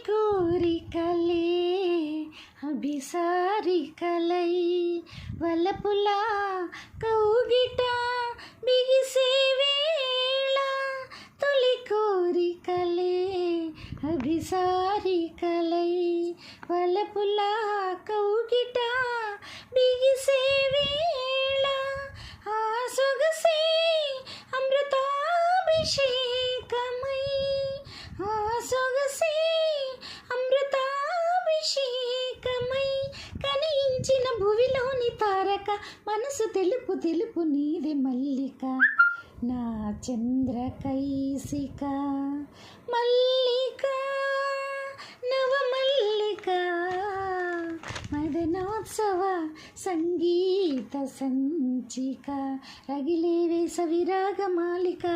కోరికలే అభిసారికలై వలపుల కౌగిట బిగిసే వేళ తొలి కోరికలే అభిసారికలై వలపుల కౌగిట బిగిసే వేళ ఆ సొగసే అమృతాభిషేకమై ఆ సొగసే అమృతాభిషేకమై కనియించిన భువిలోని తారక మనసు తెలుపు తెలుపు నీవే మల్లిక నా చంద్రకైసిక మల్లిక నవమల్లిక మదనోత్సవ సంగీత సంచిక రగిలే వేసవి రాగమాలిక